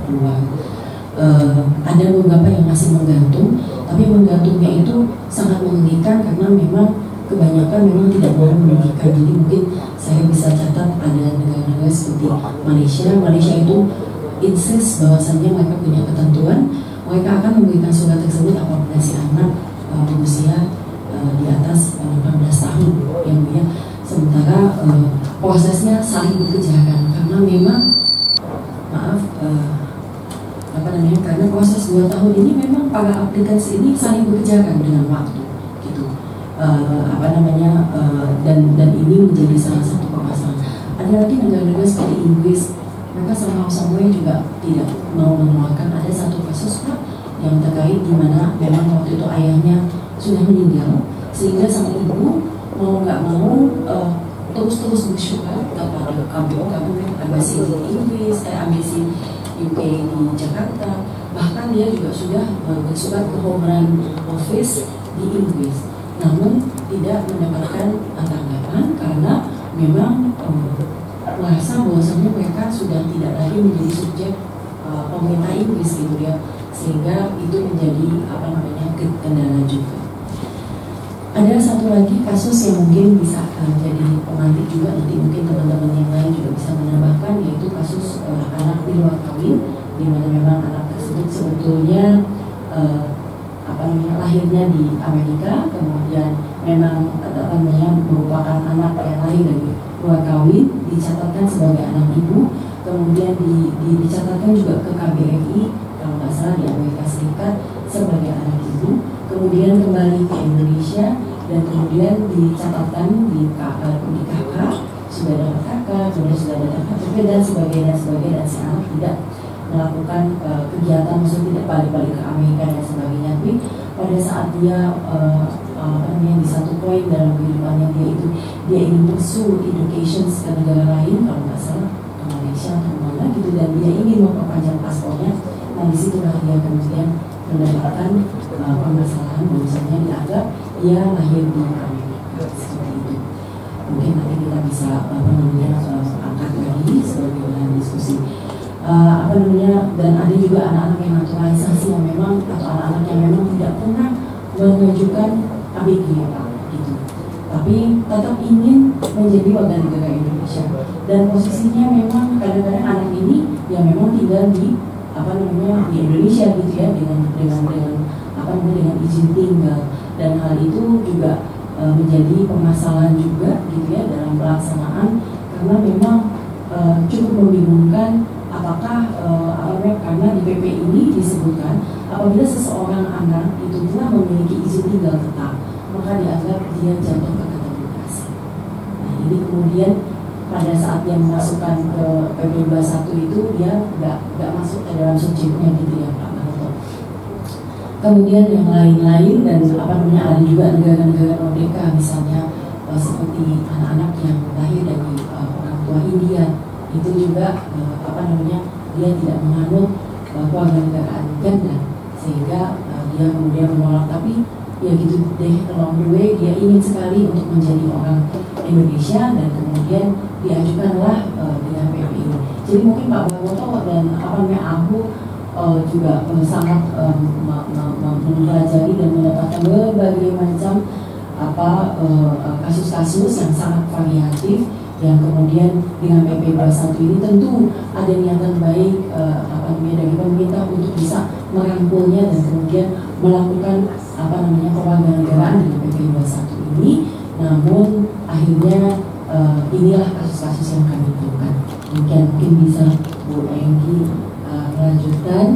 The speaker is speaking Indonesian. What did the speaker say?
keluar. Ada beberapa yang masih menggantung, tapi menggantungnya itu sangat mengerikan karena memang kebanyakan memang tidak mau menikah. Jadi mungkin saya bisa catat ada negara-negara seperti Malaysia itu insist bahwasannya mereka punya ketentuan, mereka akan memberikan surat tersebut apabila si anak berusia di atas 18 tahun yang dia. Sementara prosesnya saling berkejaran karena memang karena proses 2 tahun ini memang para aplikasi ini saling berkejaran dengan waktu gitu. Dan ini menjadi salah satu permasalahan. Ada lagi negara-negara seperti Inggris, mereka somewhere juga tidak mau mengeluarkan. Ada satu kasus Pak yang terkait di mana memang waktu itu ayahnya sudah meninggal, sehingga sang ibu mau nggak mau terus bersyukur kepada KBO, Embassy di Inggris, Embassy UK di Jakarta, bahkan dia juga sudah bersurat ke Homeland Office di Inggris, namun tidak mendapatkan tanggapan karena memang merasa bahwasanya mereka sudah tidak lagi menjadi subjek pemerintah Inggris gitu ya, sehingga itu menjadi kendala juga. Ada satu lagi kasus yang mungkin bisa jadi pemantik juga, nanti mungkin teman-teman yang lain juga bisa menambahkan, yaitu kasus anak di luar kawin, di mana memang anak tersebut sebetulnya lahirnya di Amerika, kemudian memang merupakan anak yang lahir dari luar kawin, dicatatkan sebagai anak ibu, kemudian dicatatkan juga ke KBRI kalau nggak salah di Amerika Serikat sebagai anak ibu, kemudian kembali ke Indonesia dan kemudian dicatatkan di KK, sudah dapat KK, kemudian sudah dapat KTP dan sebagainya, dan si anak tidak melakukan kegiatan, maksudnya tidak balik-balik ke Amerika dan sebagainya. Tapi pada saat dia di satu poin dalam kehidupannya dia ingin pursue education ke negara lain, kalau nggak salah ke Malaysia atau mana gitu, dan dia ingin memperpanjang paspornya. Nah disitulah dia kemudian mendapatkan permasalahan, misalnya dianggap dia lahir di Amerika seperti itu. Mungkin nanti kita bisa angkat lagi sebagai bahan diskusi. Dan ada juga anak-anak yang naturalisasi yang memang, atau anak-anak yang memang tidak pernah mengajukan ABG gitu, tapi tetap ingin menjadi warga negara Indonesia, dan posisinya memang kadang-kadang anak ini yang memang tinggal di di Indonesia gitu ya, dengan izin tinggal, dan hal itu juga menjadi permasalahan juga gitu ya dalam pelaksanaan, karena memang cukup membingungkan. Apakah karena di PP ini disebutkan apabila seseorang anak itu telah memiliki izin tinggal tetap, maka dianggap dia jatuh ke kategori asing. Nah ini kemudian pada saat dia memasukkan ke PP 21 itu dia nggak masuk ke dalam subjeknya gitu ya Pak Gatot. Kemudian yang lain-lain, dan ada juga negara-negara merdeka misalnya seperti anak-anak yang lahir dari orang tua India, itu juga dia tidak menganut kewarganegaraan ganda, sehingga dia kemudian menolak. Tapi ya gitu deh, along the way dia ingin sekali untuk menjadi orang Indonesia, dan kemudian diajukanlah dengan PP ini. Jadi mungkin Pak Gatot dan aku juga sangat mempelajari dan mendapatkan berbagai macam kasus-kasus yang sangat variatif, yang kemudian dengan PP 21 ini tentu ada niatan baik dari pemerintah untuk bisa merangkulnya dan kemudian melakukan kewarganegaraan dengan PP 21 ini. Namun akhirnya inilah kasus-kasus yang kami temukan. Mungkin bisa Bu Enggi melanjutkan.